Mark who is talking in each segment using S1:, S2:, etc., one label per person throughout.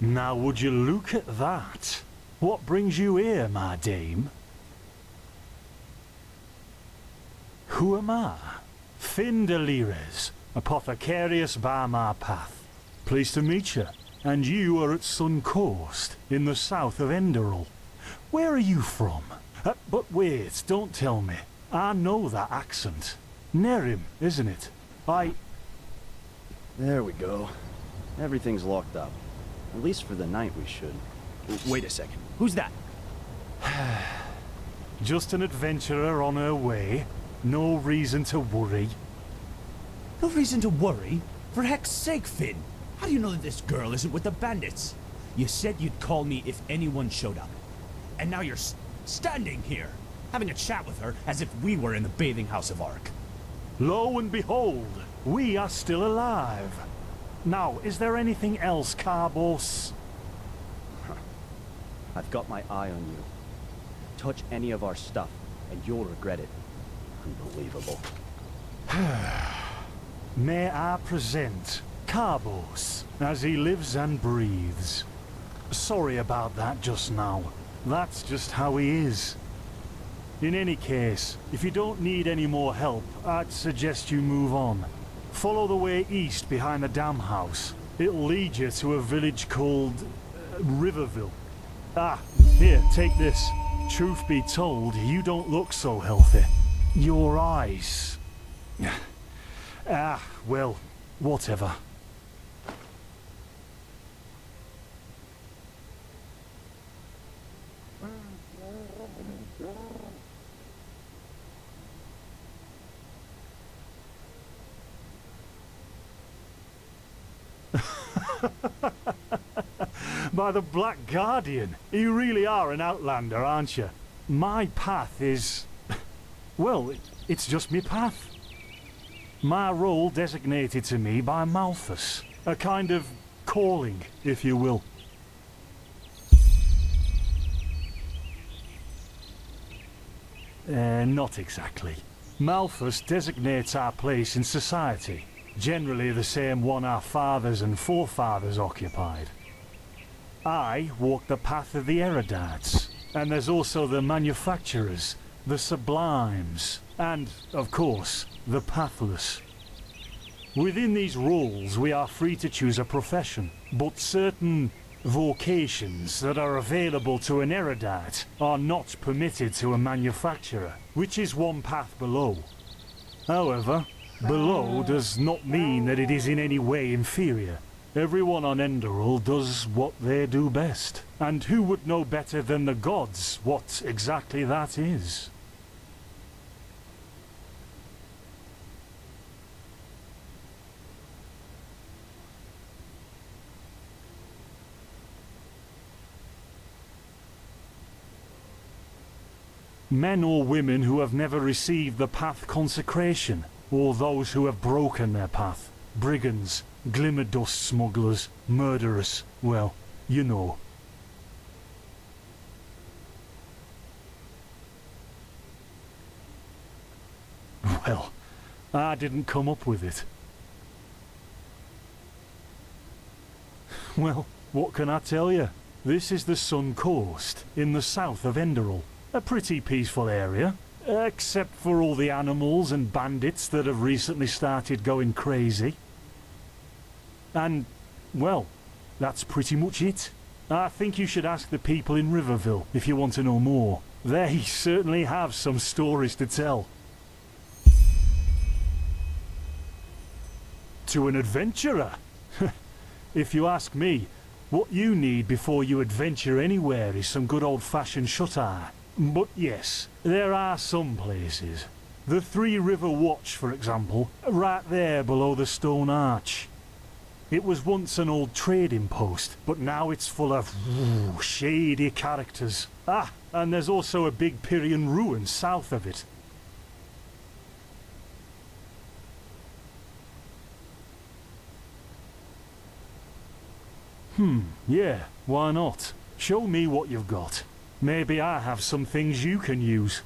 S1: Now would you look at that? What brings you here, my dame? Who am I? Fin de Lires, apothecarius by my path. Pleased to meet you. And you are at Sun Coast, in the south of Enderal. Where are you from? But wait, don't tell me. I know that accent. Nerim, isn't it?
S2: There we go. Everything's locked up. At least for the night we should. Wait a second. Who's that?
S1: Just an adventurer on her way. No reason to worry.
S3: No reason to worry? For heck's sake, Finn! How do you know that this girl isn't with the bandits? You said you'd call me if anyone showed up. And now you're standing here, having a chat with her as if we were in the bathing house of Ark.
S1: Lo and behold, we are still alive. Now, is there anything else, Carbos?
S2: I've got my eye on you. Touch any of our stuff, and you'll regret it. Unbelievable.
S1: May I present Carbos, as he lives and breathes. Sorry about that just now. That's just how he is. In any case, if you don't need any more help, I'd suggest you move on. Follow the way east behind the dam house. It'll lead you to a village called Riverville. Ah, here, take this. Truth be told, you don't look so healthy. Your eyes... well, whatever. By the Black Guardian, you really are an outlander, aren't you? My path is... well, it's just me path. My role designated to me by Malthus. A kind of calling, if you will. Not exactly. Malthus designates our place in society. Generally the same one our fathers and forefathers occupied. I walk the path of the erudites, and there's also the manufacturers, the sublimes, and, of course, the pathless. Within these roles we are free to choose a profession, but certain vocations that are available to an erudite are not permitted to a manufacturer, which is one path below. However, below does not mean that it is in any way inferior. Everyone on Enderal does what they do best, and who would know better than the gods what exactly that is? Men or women who have never received the path consecration, or those who have broken their path. Brigands, glimmer dust smugglers, murderers, well, you know. Well, I didn't come up with it. Well, what can I tell you? This is the Sun Coast, in the south of Enderal. A pretty peaceful area, except for all the animals and bandits that have recently started going crazy. And, well, that's pretty much it. I think you should ask the people in Riverville if you want to know more. They certainly have some stories to tell. To an adventurer? If you ask me, what you need before you adventure anywhere is some good old-fashioned shut-eye. But yes, there are some places. The Three River Watch, for example, right there below the stone arch. It was once an old trading post, but now it's full of shady characters. Ah, and there's also a big Pyrian ruin south of it. Yeah, why not? Show me what you've got. Maybe I have some things you can use.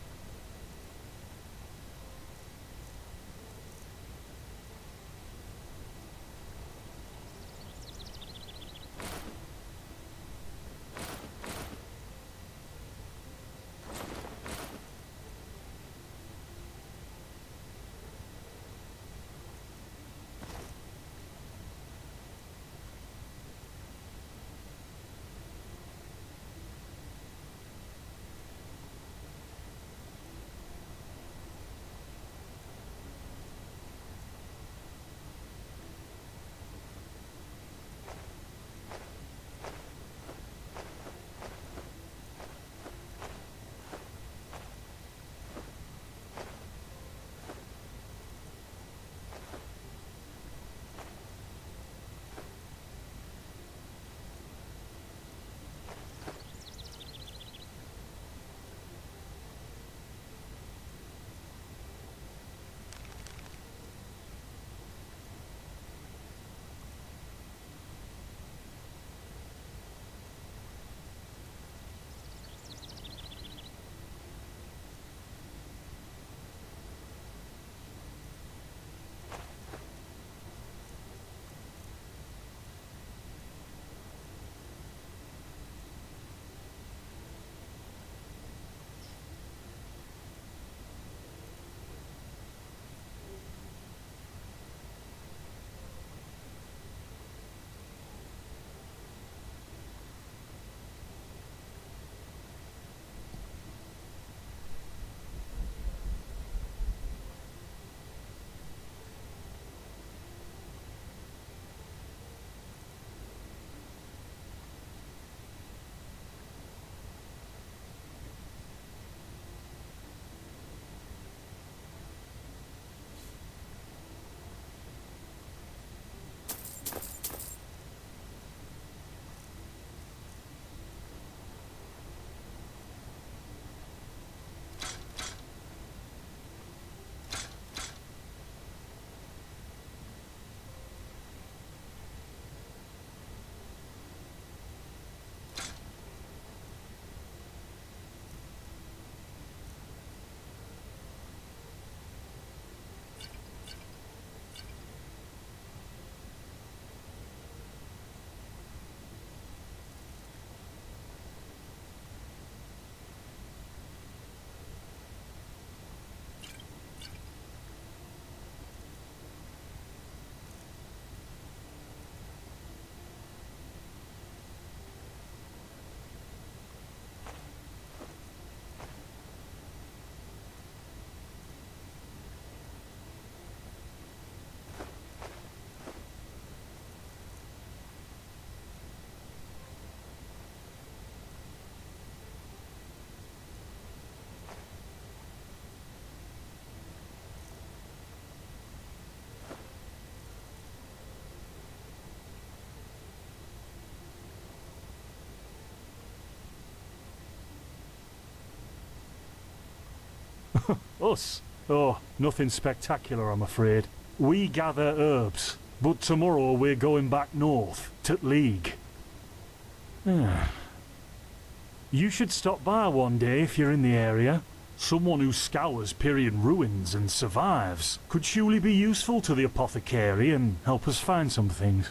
S1: Us? Oh, nothing spectacular, I'm afraid. We gather herbs, but tomorrow we're going back north, to League. You should stop by one day if you're in the area. Someone who scours period ruins and survives could surely be useful to the apothecary and help us find some things.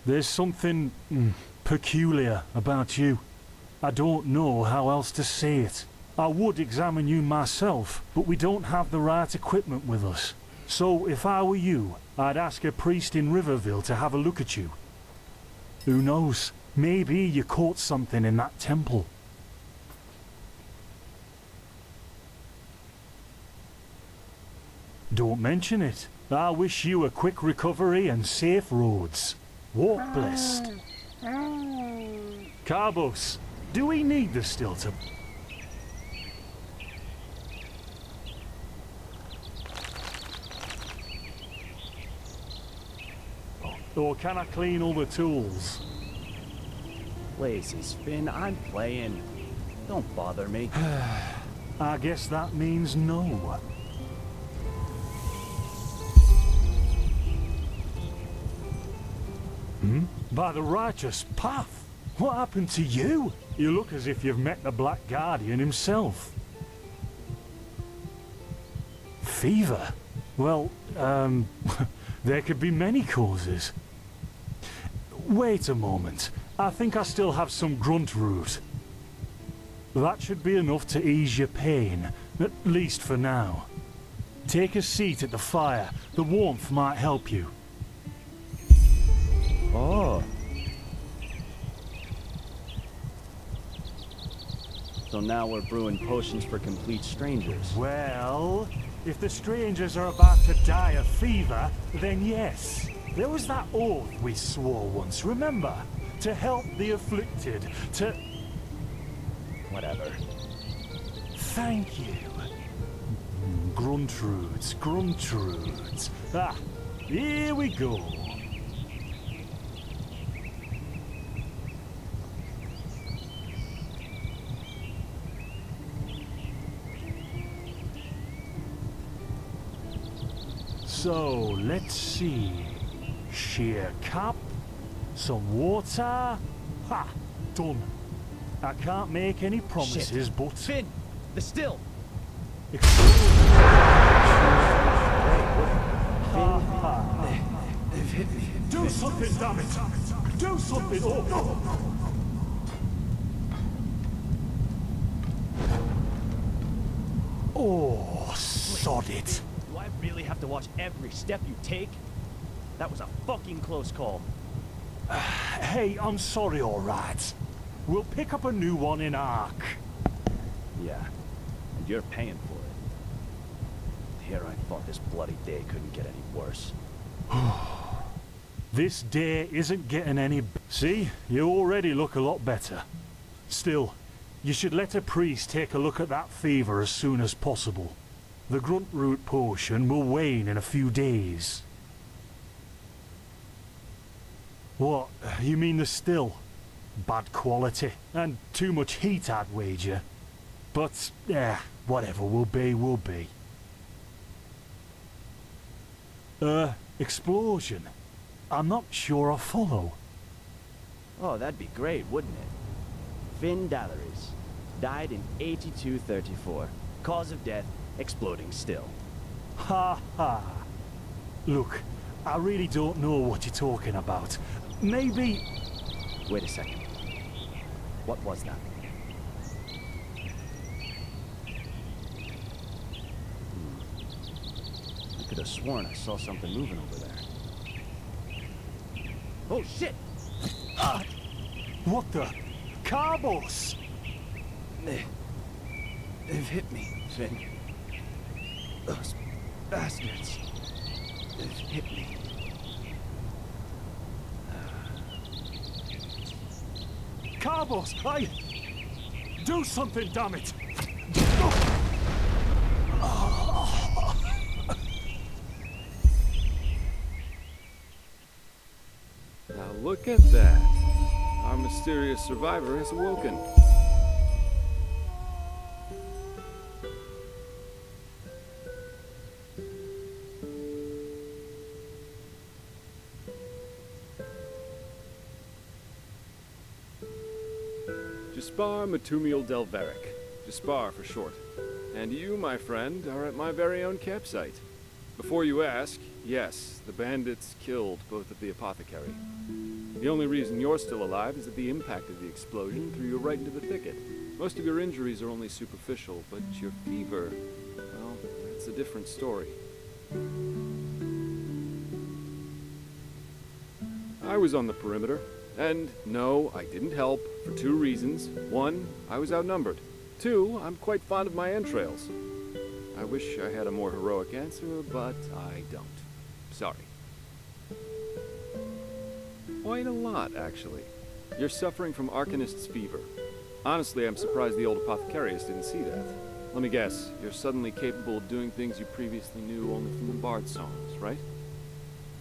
S1: There's something peculiar about you. I don't know how else to say it. I would examine you myself, but we don't have the right equipment with us. So if I were you, I'd ask a priest in Riverville to have a look at you. Who knows? Maybe you caught something in that temple. Don't mention it. I wish you a quick recovery and safe roads. Walk blessed. Carbos, do we need the still to... Or can I clean all the tools?
S2: Places, Finn, I'm playing. Don't bother me.
S1: I guess that means no. By the righteous path? What happened to you? You look as if you've met the Black Guardian himself. Fever? Well, there could be many causes. Wait a moment. I think I still have some grunt root. That should be enough to ease your pain, at least for now. Take a seat at the fire. The warmth might help you.
S2: Oh. So now we're brewing potions for complete strangers.
S1: Well, if the strangers are about to die of fever, then yes. There was that oath we swore once, remember? To help the afflicted, to...
S2: Whatever.
S1: Thank you. Gruntrudes, Gruntrudes. Ah, here we go. So, let's see. Sheer cup, some water. Ha! Done. I can't make any promises,
S2: Shit.
S1: but...
S2: Finn! The still!
S1: Do something, damn it! Do something! Oh, sod it.
S2: Do I really have to watch every step you take? That was a fucking close call.
S1: Hey, I'm sorry, alright. We'll pick up a new one in Ark.
S2: Yeah, and you're paying for it. Here I thought this bloody day couldn't get any worse.
S1: This day isn't getting any... See? You already look a lot better. Still, you should let a priest take a look at that fever as soon as possible. The grunt root potion will wane in a few days. What? You mean the still? Bad quality, and too much heat, I'd wager. But, whatever will be, will be. Explosion? I'm not sure I follow.
S2: Oh, that'd be great, wouldn't it? Finn Dalleries. Died in 8234. Cause of death, exploding still.
S1: Ha ha. Look, I really don't know what you're talking about. Maybe...
S2: Wait a second. What was that? I could have sworn I saw something moving over there. Oh shit! Ah!
S1: What the? Carbos!
S2: They've hit me, Finn. Those bastards. They've hit me.
S1: Carbos, do something, damn it!
S4: Now look at that. Our mysterious survivor has awoken. Jaspar Matumiel Delveric. Jaspar for short. And you, my friend, are at my very own campsite. Before you ask, yes, the bandits killed both of the apothecary. The only reason you're still alive is that the impact of the explosion threw you right into the thicket. Most of your injuries are only superficial, but your fever, well, that's a different story. I was on the perimeter, and no, I didn't help, for two reasons. One, I was outnumbered. Two, I'm quite fond of my entrails. I wish I had a more heroic answer, but I don't. Sorry. Quite a lot, actually. You're suffering from Arcanist's fever. Honestly, I'm surprised the old apothecarius didn't see that. Let me guess, you're suddenly capable of doing things you previously knew only from the bard songs, right?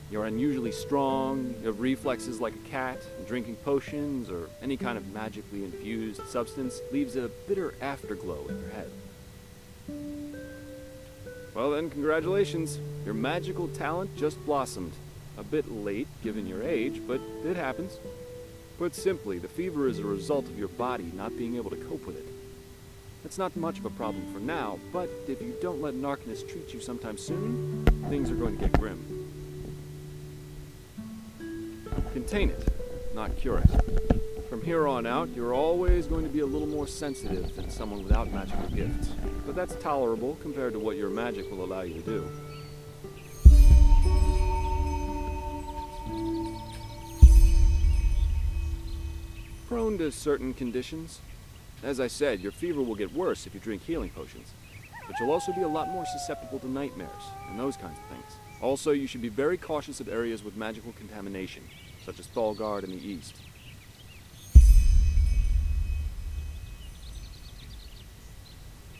S4: You're unusually strong, you have reflexes like a cat, and drinking potions or any kind of magically infused substance leaves a bitter afterglow in your head. Well then, congratulations. Your magical talent just blossomed. A bit late, given your age, but it happens. Put simply, the fever is a result of your body not being able to cope with it. That's not much of a problem for now, but if you don't let an Arcanist treat you sometime soon, things are going to get grim. Contain it, not cure it. From here on out, you're always going to be a little more sensitive than someone without magical gifts. But that's tolerable compared to what your magic will allow you to do. Prone to certain conditions. As I said, your fever will get worse if you drink healing potions. But you'll also be a lot more susceptible to nightmares and those kinds of things. Also, you should be very cautious of areas with magical contamination, such as Thalgard in the east.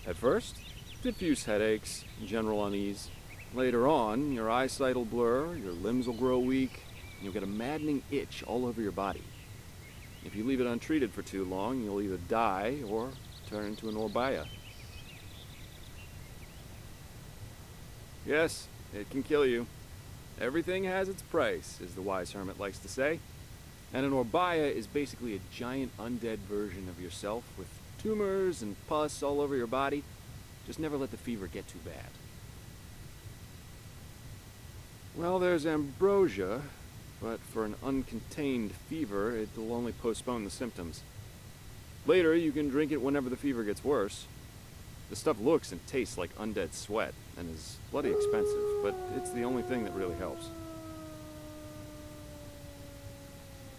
S4: At first, diffuse headaches, general unease. Later on, your eyesight will blur, your limbs will grow weak, and you'll get a maddening itch all over your body. If you leave it untreated for too long, you'll either die or turn into an Orbaya. Yes, it can kill you. Everything has its price, as the wise hermit likes to say. And an Orbaya is basically a giant undead version of yourself with tumors and pus all over your body. Just never let the fever get too bad. Well, there's ambrosia, but for an uncontained fever, it'll only postpone the symptoms. Later, you can drink it whenever the fever gets worse. The stuff looks and tastes like undead sweat, and is bloody expensive, but it's the only thing that really helps.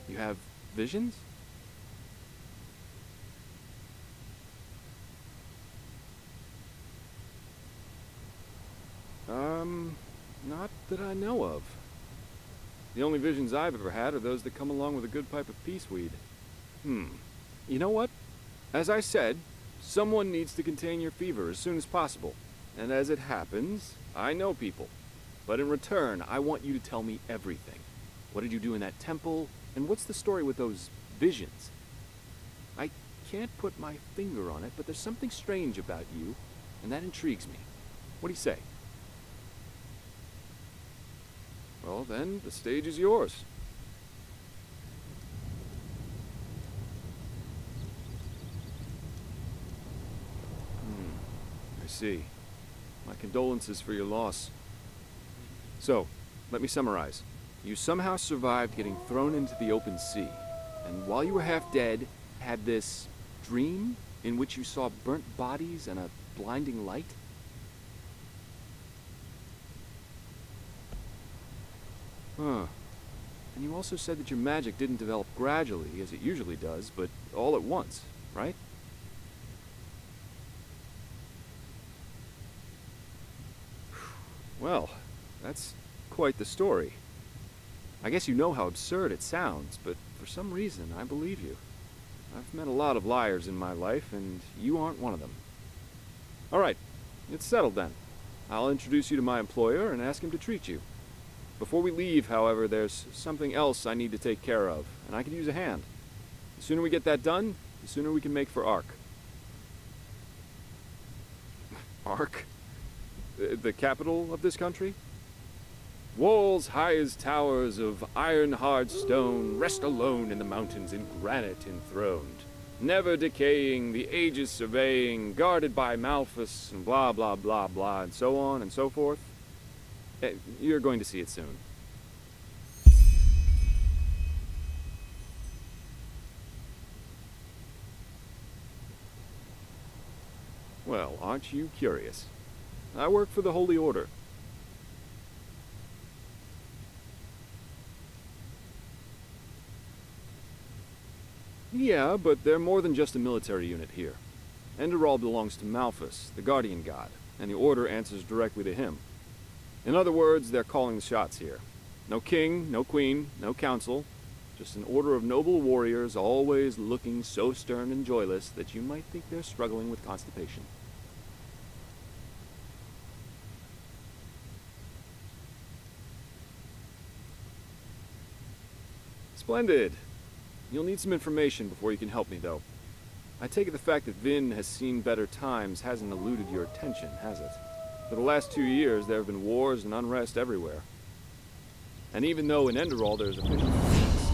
S4: You have visions? Not that I know of. The only visions I've ever had are those that come along with a good pipe of peaceweed. You know what? As I said, someone needs to contain your fever as soon as possible. And as it happens, I know people. But in return, I want you to tell me everything. What did you do in that temple? And what's the story with those visions? I can't put my finger on it, but there's something strange about you, and that intrigues me. What do you say? Well, then, the stage is yours. I see. My condolences for your loss. So, let me summarize. You somehow survived getting thrown into the open sea, and while you were half dead, had this dream in which you saw burnt bodies and a blinding light? Huh. And you also said that your magic didn't develop gradually, as it usually does, but all at once, right? Well, that's quite the story. I guess you know how absurd it sounds, but for some reason, I believe you. I've met a lot of liars in my life, and you aren't one of them. All right, it's settled then. I'll introduce you to my employer and ask him to treat you. Before we leave, however, there's something else I need to take care of, and I could use a hand. The sooner we get that done, the sooner we can make for Ark. Ark? The capital of this country? Walls high as towers of iron-hard stone rest alone in the mountains in granite enthroned. Never decaying, the ages surveying, guarded by Malphus, and blah blah blah blah, and so on and so forth. You're going to see it soon. Well, aren't you curious? I work for the Holy Order. Yeah, but they're more than just a military unit here. Enderal belongs to Malphus, the guardian god, and the Order answers directly to him. In other words, they're calling the shots here. No king, no queen, no council, just an order of noble warriors always looking so stern and joyless that you might think they're struggling with constipation. Splendid. You'll need some information before you can help me, though. I take it the fact that Vin has seen better times hasn't eluded your attention, has it? For the last 2 years, there have been wars and unrest everywhere. And even though in Enderal there's official peace,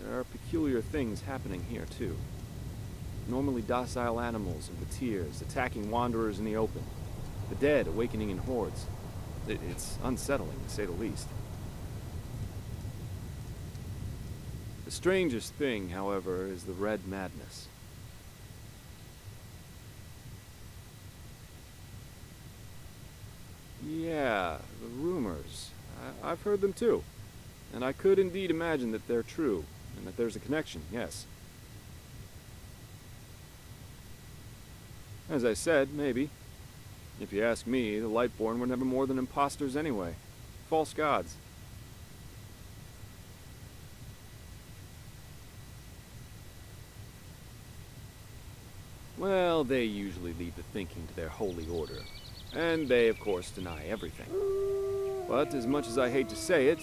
S4: there are peculiar things happening here, too. Normally docile animals and fateers attacking wanderers in the open. The dead awakening in hordes. It's unsettling, to say the least. The strangest thing, however, is the red madness. Yeah, the rumors. I've heard them too. And I could indeed imagine that they're true, and that there's a connection, yes. As I said, maybe. If you ask me, the Lightborn were never more than imposters anyway. False gods. Well, they usually leave the thinking to their holy order. And they, of course, deny everything. But as much as I hate to say it,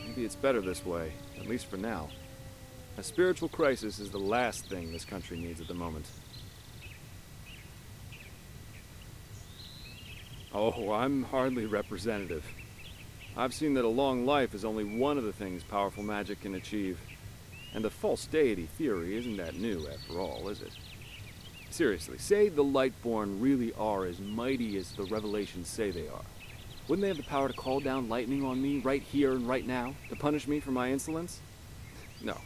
S4: maybe it's better this way, at least for now. A spiritual crisis is the last thing this country needs at the moment. Oh, I'm hardly representative. I've seen that a long life is only one of the things powerful magic can achieve. And the false deity theory isn't that new, after all, is it? Seriously, say the Lightborn really are as mighty as the revelations say they are. Wouldn't they have the power to call down lightning on me right here and right now, to punish me for my insolence? No.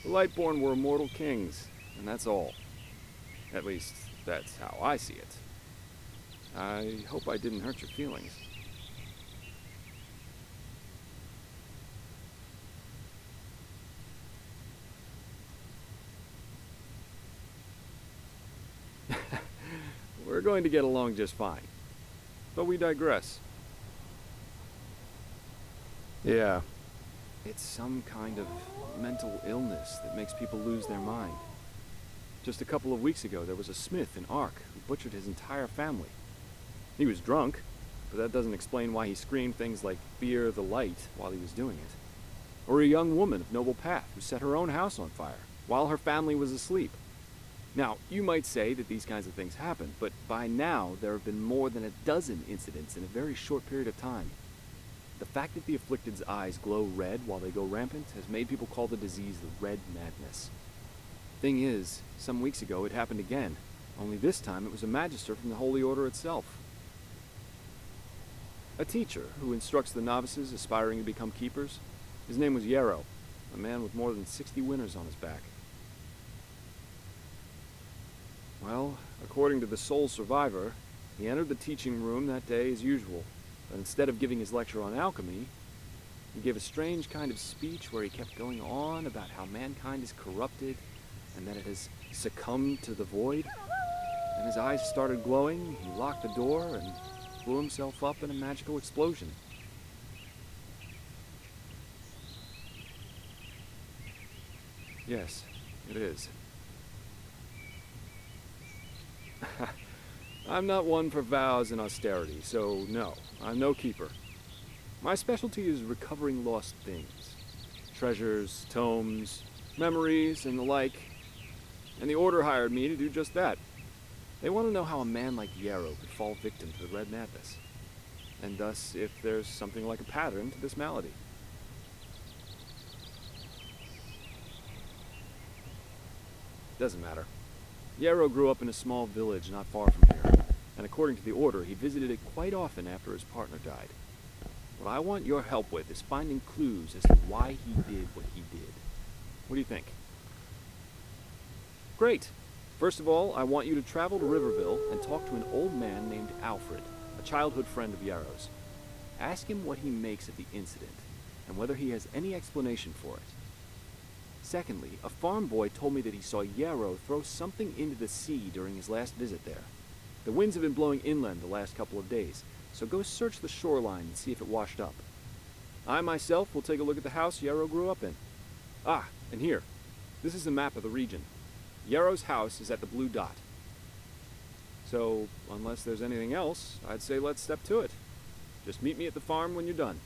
S4: The Lightborn were immortal kings, and that's all. At least, that's how I see it. I hope I didn't hurt your feelings. We're going to get along just fine. But we digress. Yeah. It's some kind of mental illness that makes people lose their mind. Just a couple of weeks ago, there was a smith in Ark who butchered his entire family. He was drunk, but that doesn't explain why he screamed things like "fear the light" while he was doing it. Or a young woman of noble path who set her own house on fire while her family was asleep. Now, you might say that these kinds of things happen, but by now there have been more than a dozen incidents in a very short period of time. The fact that the afflicted's eyes glow red while they go rampant has made people call the disease the red madness. Thing is, some weeks ago it happened again, only this time it was a magister from the Holy Order itself. A teacher who instructs the novices aspiring to become keepers. His name was Yarrow, a man with more than 60 winners on his back. Well, according to the sole survivor, he entered the teaching room that day as usual, but instead of giving his lecture on alchemy, he gave a strange kind of speech where he kept going on about how mankind is corrupted and that it has succumbed to the void. And his eyes started glowing, he locked the door and blew himself up in a magical explosion. Yes, it is. I'm not one for vows and austerity, so no, I'm no keeper. My specialty is recovering lost things. Treasures, tomes, memories, and the like. And the Order hired me to do just that. They want to know how a man like Yarrow could fall victim to the red madness. And thus, if there's something like a pattern to this malady. Doesn't matter. Yarrow grew up in a small village not far from here, and according to the Order, he visited it quite often after his partner died. What I want your help with is finding clues as to why he did what he did. What do you think? Great! First of all, I want you to travel to Riverville and talk to an old man named Alfred, a childhood friend of Yarrow's. Ask him what he makes of the incident, and whether he has any explanation for it. Secondly, a farm boy told me that he saw Yarrow throw something into the sea during his last visit there. The winds have been blowing inland the last couple of days, so go search the shoreline and see if it washed up. I myself will take a look at the house Yarrow grew up in. Ah, and here. This is a map of the region. Yarrow's house is at the blue dot. So, unless there's anything else, I'd say let's step to it. Just meet me at the farm when you're done.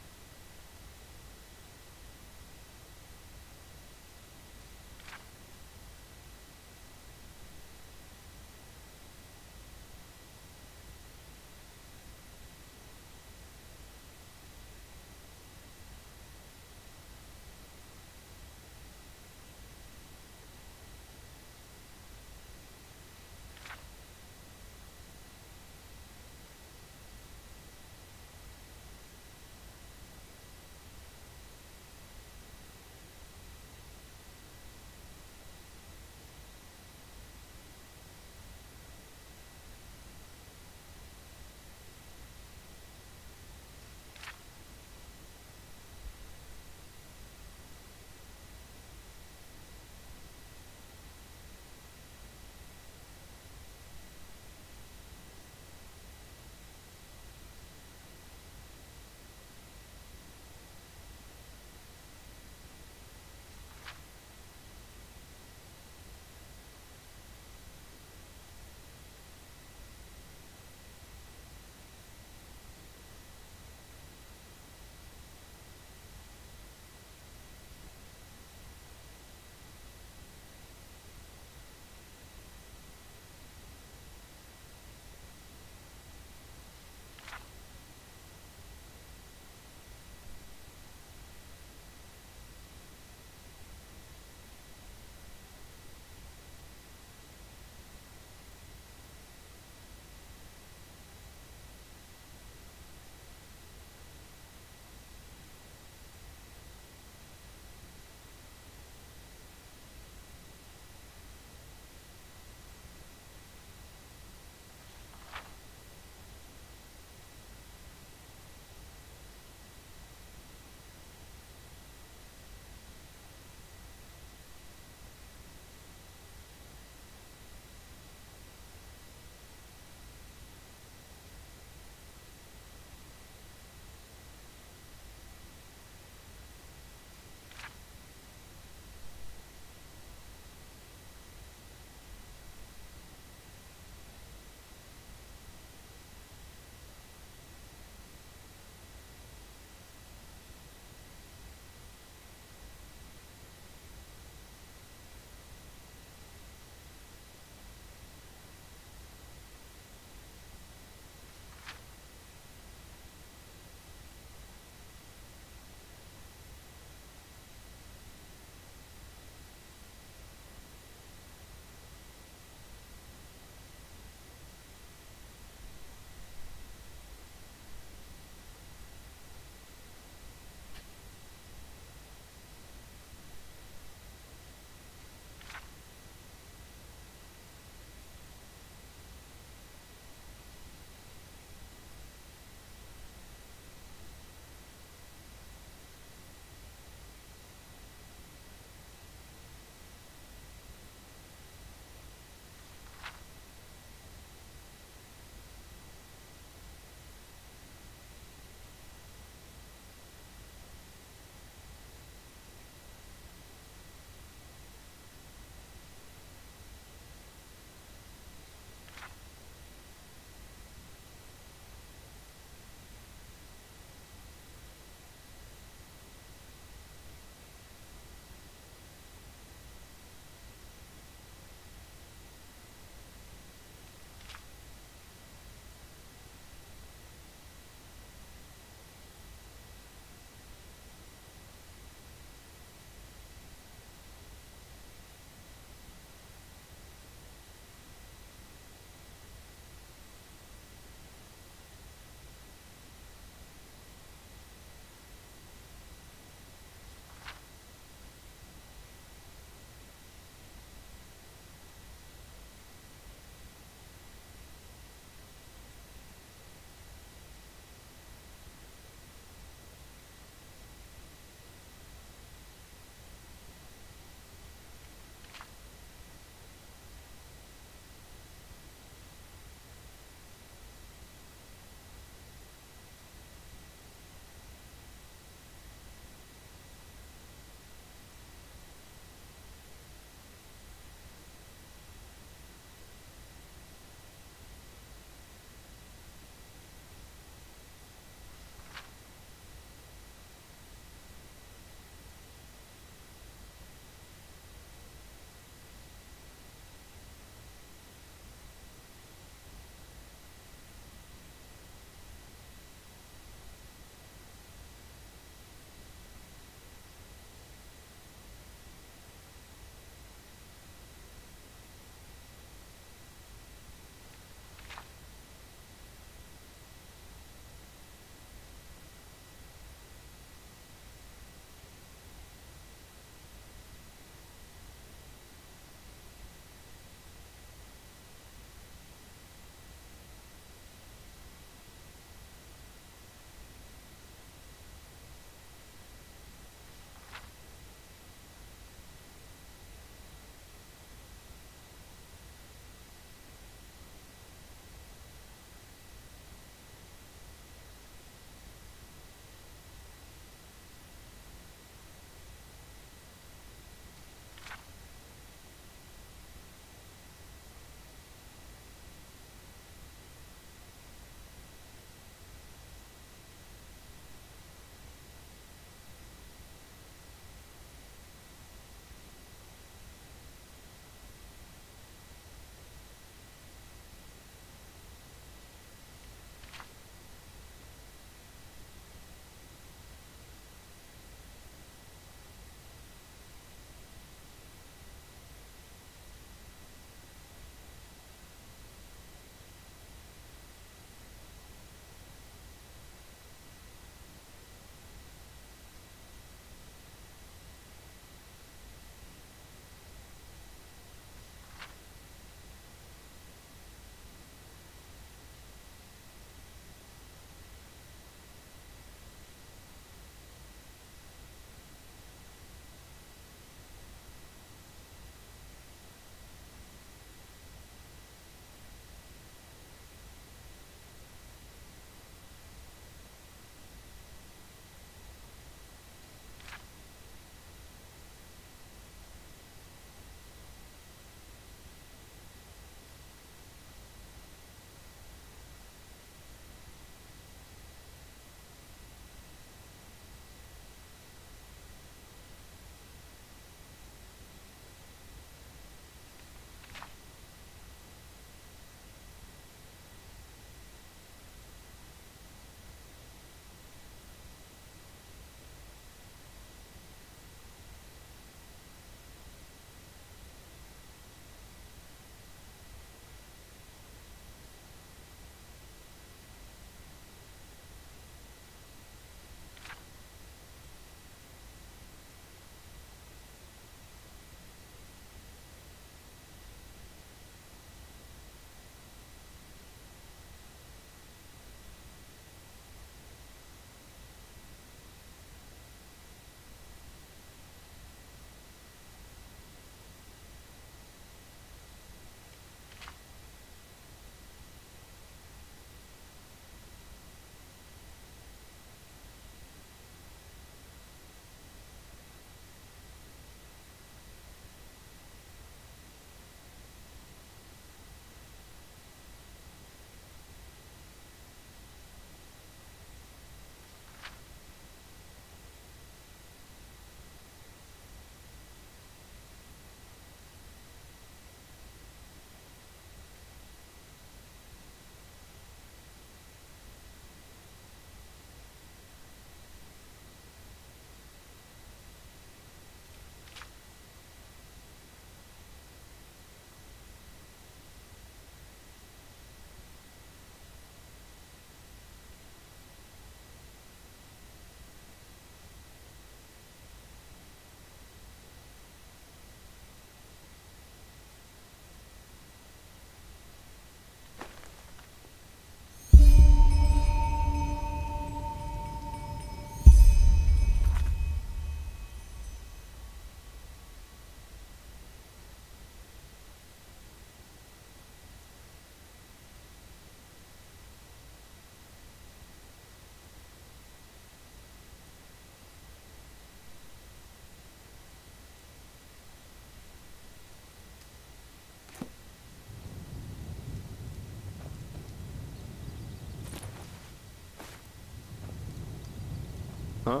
S4: Huh?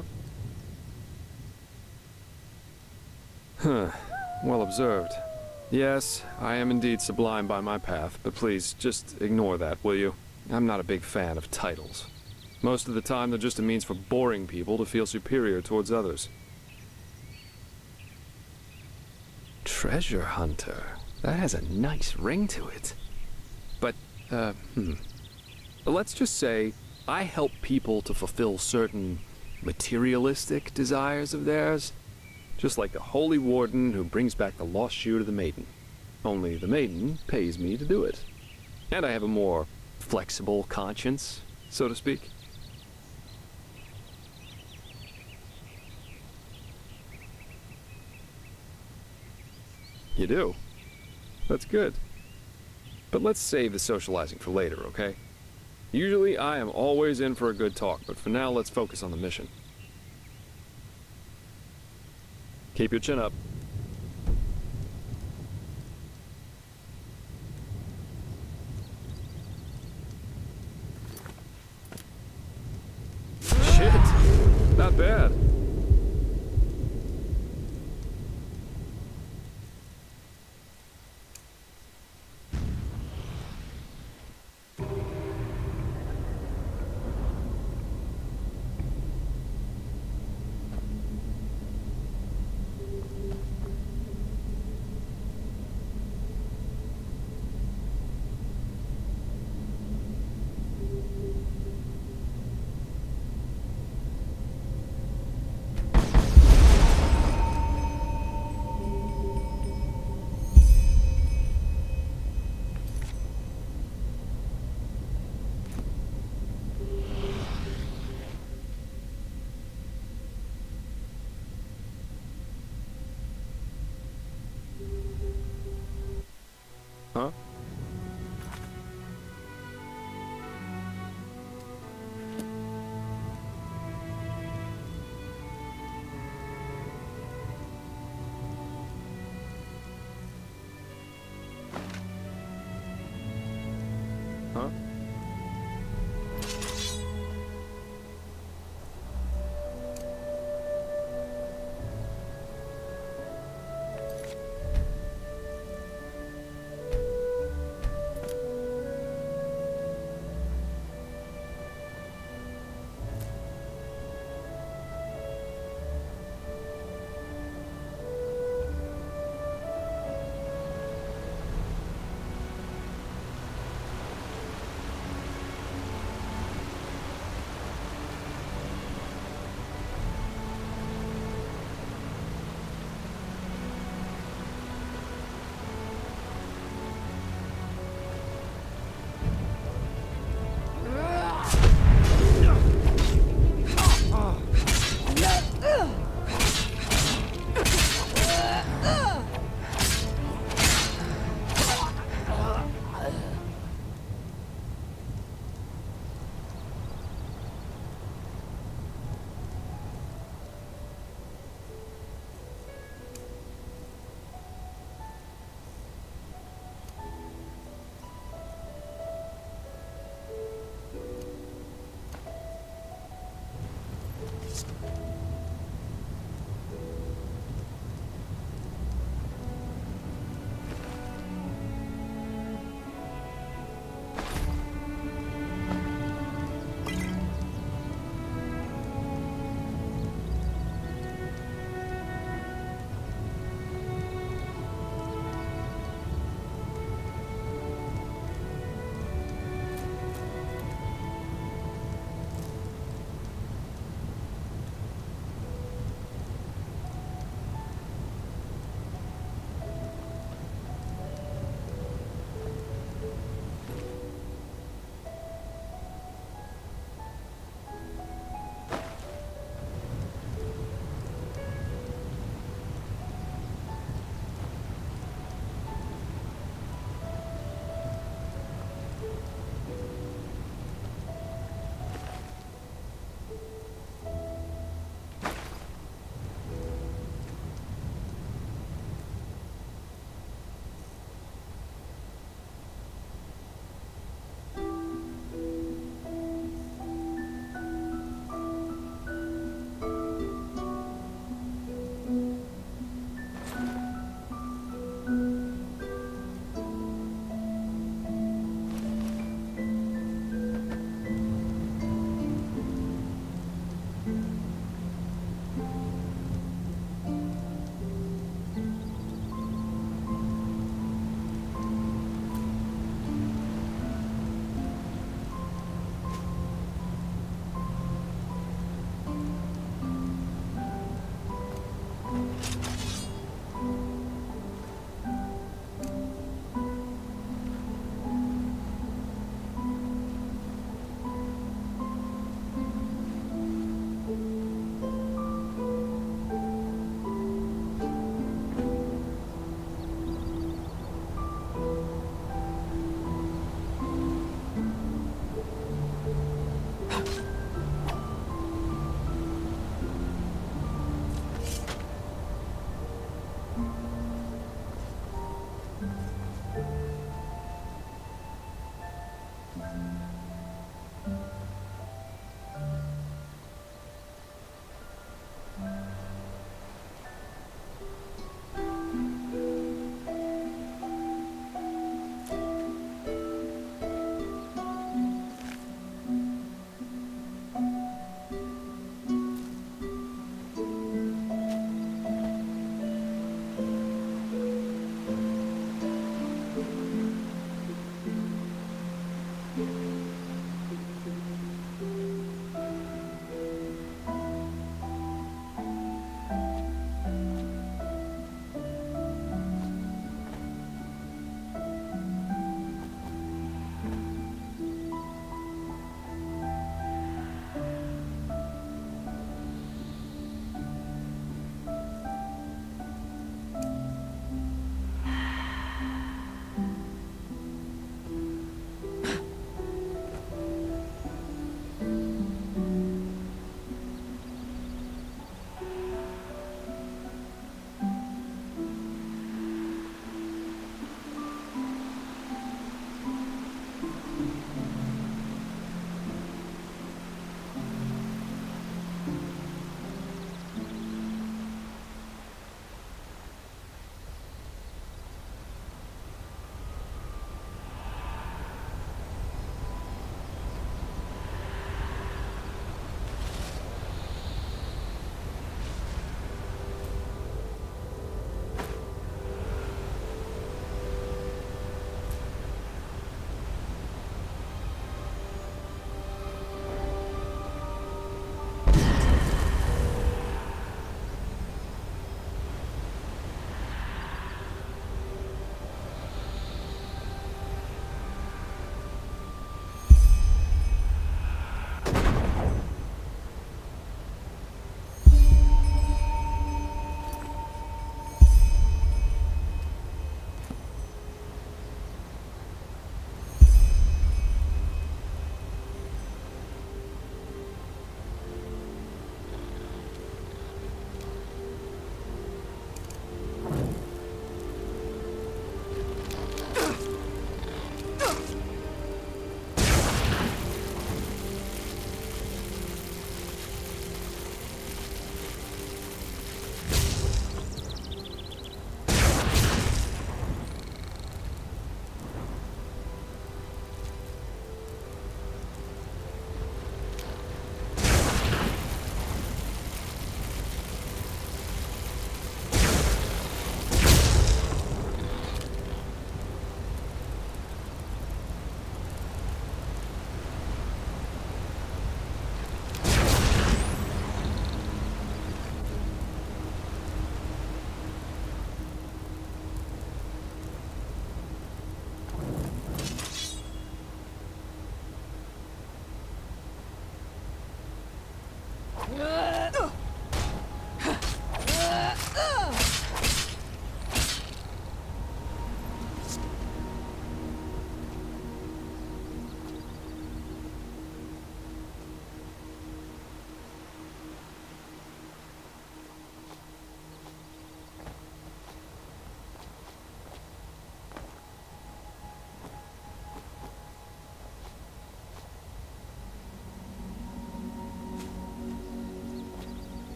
S4: Huh. Well observed. Yes, I am indeed sublime by my path, but please, just ignore that, will you? I'm not a big fan of titles. Most of the time, they're just a means for boring people to feel superior towards others. Treasure hunter. That has a nice ring to it. But, let's just say I help people to fulfill certain materialistic desires of theirs. Just like the holy warden who brings back the lost shoe to the maiden. Only the maiden pays me to do it. And I have a more flexible conscience, so to speak. You do? That's good. But let's save the socializing for later, okay? Usually I am always in for a good talk, but for now let's focus on the mission. Keep your chin up. Shit! Not bad. Huh? Huh?